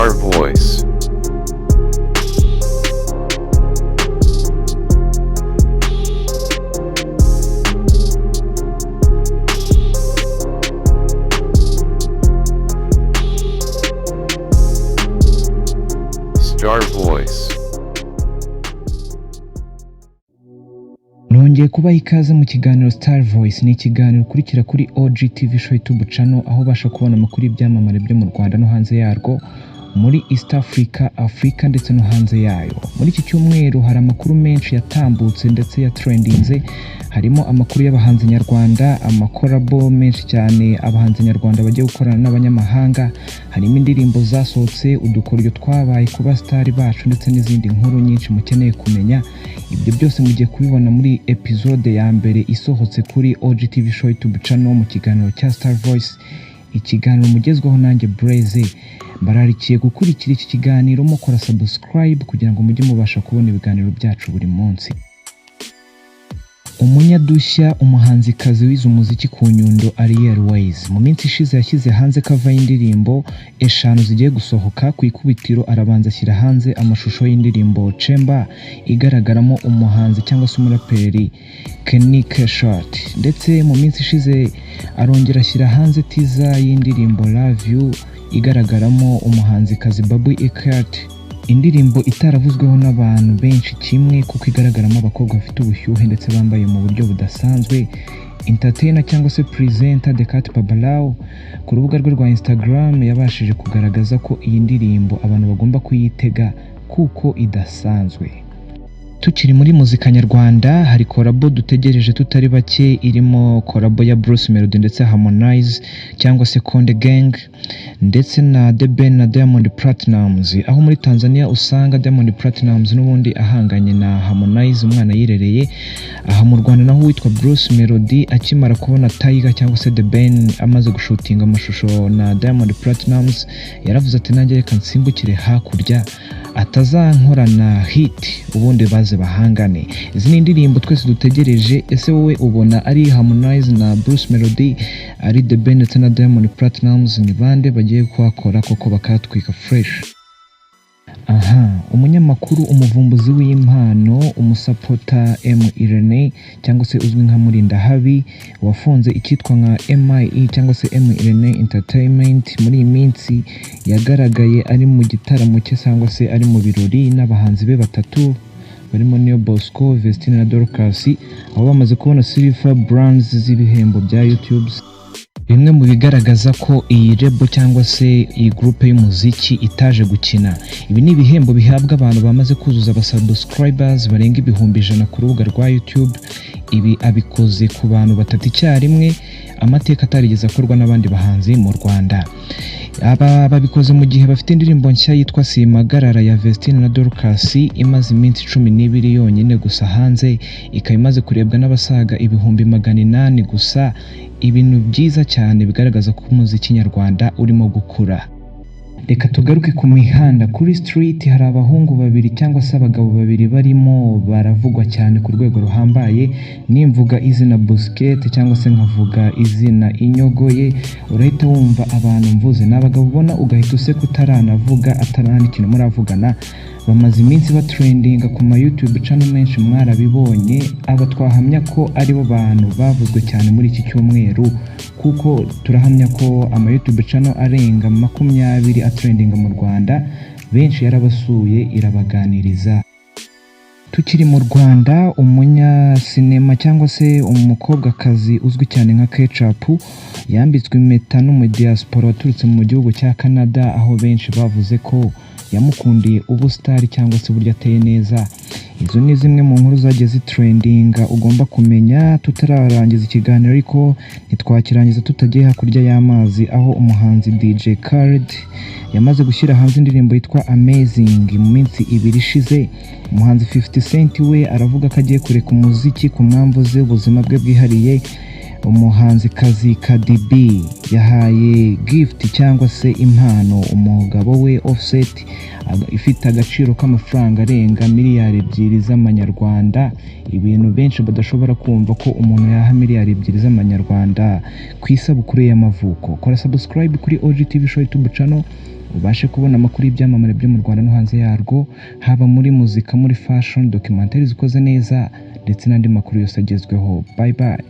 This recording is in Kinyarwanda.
Star Voice. Star Voice. Nongeye kubaha ikaze mu kiganiro Star Voice. Ni ikiganiro ukurikira kuri OG-TV-Show YouTube channel, aho ubasha kubona amakuru y'ibyamamare byo mu Rwanda no hanze yarwo, muri East Africa, Afrika ndetse no hanze yayo. Muri iki cyumweru hari amakuru menshi yatambutse ndetse ya trendinze, harimo amakuru y'abahanzi nyarwanda, amakorabo menshi cyane abahanzi nyarwanda bagiye gukorana n'abanyamahanga, harimo indirimbo zasohotse, udukoryo twabaye ku basitari bacu ndetse n'izindi nkuru nyinshi mukeneye kumenya. Ibyo byose mugiye kubibona muri episode ya mbere isohotse kuri OG-TV-Show YouTube channel mu kiganiro cya Star Voice. Ikiganiro mugezweho nanjye Blaze. Mbararikiye gukurikira iki kiganiro mukora subscribe kugira ngo mujye mubasha kubona ibiganiro byacu buri munsi. Umunyadushya, umuhanzikazi wize umuziki ku Nyundo Ariel-Wayz, mu minsi ishize yashyize hanze cover y'indirimbo eshanu zigiye gusohoka. Ku ikubitiro arabanza ashyira hanze amashusho y'indirimbo Chamber igaragaramo umuhanzi cyangwa se umuraperi Kenny-K-Short, ndetse mu minsi ishize arongera ashyira hanze teaser y'indirimbo Love You igaragaramo umuhanzikazi Kabaye, indirimbo itaravuzweho n'abantu benshi kimwe kuko igaragaramo abakobwa bafite ubushyuhe ndetse bambaye mu buryo budasanzwe. Entertainer cyangwa se presenter de Cat Babalao ku rubuga rwe rwa Instagram yabashije kugaragaza ko iyi ndirimbo abantu bagomba kuyitega kuko idasanzwe. Tukiri muri muzika nyarwanda, hari korabo dutegereje tutari bake, irimo korabo ya Bruce Melodie ndetse Harmonize cyangwa se Konde Gang, ndetse na The Ben na Diamond Platnumz. Aho muri Tanzania usanga Diamond Platnumz n'ubundi ahanganye na Harmonize, umwana yirereye. Aha mu Rwanda naho witwa Bruce Melodie akimara kubona Tiger cyangwa se The Ben amaze gushutinga amashusho na Diamond Platnumz, yaravuze ati nanjye reka nsimbukire hakurya atazankorana hit ubundi baze bahangane. Izi ni indirimbo twese dutegereje. Ese wowe ubona ari Harmonize na Bruce Melodie, ari The Ben ndetse na Diamond Platnumz ni bande bagiye kuhakora koko bakatwika fresh? Umunyamakuru, umuvumbuzi w'impano, umusapota Mirene cyangwa se uzwi nka Murindahabi, wafunze icyitwa nka MIE cyangwa se mirene-entertainment, muri iyi minsi yagaragaye ari mu gitaramo cye cyangwa se ari mu birori n'abahanzi be batatu barimo Neo Bosco, Vestine-and-Dorcas, aho bamaze kubona silver brands z'ibihembo bya YouTube. Bimwe mu bigaragaza ko iyi rebo cyangwa se iyi groupe y'umuziki itaje gukina. Ibi ni ibihembo bihabwa abantu bamaze kuzuza abasubscribers barenga 100,000 ku rubuga rwa YouTube. Ibi abikoze ku bantu batatu icyarimwe, amateka atarigeze akorwa n'abandi bahanzi mu Rwanda. Aba babikoze mu gihe bafite indirimbo nshya yitwa Simpagarara-Vestine-and-Dorcas imaze iminsi 12 yonyine gusa hanze, ikaba imaze kurebwa n'abasaga 800,000 gusa. Ibintu byiza cyane bigaragaza ko umuziki nyarwanda urimo gukura. Reka tugaruke ku mihanda. Kuri street hari abahungu babiri cyangwa se abagabo babiri barimo baravugwa cyane ku rwego ruhambaye. Nimvuga izina busikete cyangwa se nkavuga izina INYOGO-YE, urahita wumva abantu mvuze. N'abagabo ubona ugahita useka utaranavuga, atarana ikintu muravugana. Bamaze iminsi batrendinga ku ma YouTube channel menshi, mwarabibonye. Aba twahamya ko ari bo bantu bavuzwe cyane muri iki cyumweru, kuko turahamya ko ama YouTube channel arenga 20 atrendinga mu Rwanda, benshi yarabasuye irabaganiriza. Tukiri mu Rwanda, umunya sinema cyangwa se umukobwakazi uzwi cyane nka Ketchup yambitswe impeta n'umu diaspora waturutse mu gihugu cya Canada, aho benshi bavuze ko yamukundiye ubusitari cyangwa se burya ateye neza. Izo ni zimwe mu nkuru zagiye zitrendinga ugomba kumenya. Tutararangiza ikiganiro ariko ntitwakirangiza tutagiye hakurya y'amazi, aho umuhanzi dj-khaled yamaze gushyira hanze indirimbo yitwa Amazing mu minsi 2 ishize. Umuhanzi 50 Cent we aravuga ko agiye kureka umuziki ku mpamvu ze ubuzima bwe bwihariye. Umuhanzikazi Kabaye yahaye gift cyangwa se impano umugabo we Offset ifite agaciro k'amafaranga arenga miliyari 2 z'amanyarwanda. Ibintu benshi badashobora kumva ko umuntu yaha miliyari 2 z'amanyarwanda ku isabukuru y'amavuko. Kora subscribe kuri OG-TV-Show YouTube channel ubashe kubona amakuru y'ibyamamare byo mu Rwanda no hanze yarwo, haba muri muzika, muri fashion, documentaire zikoze neza ndetse n'andi makuru yose agezweho. Bye bye.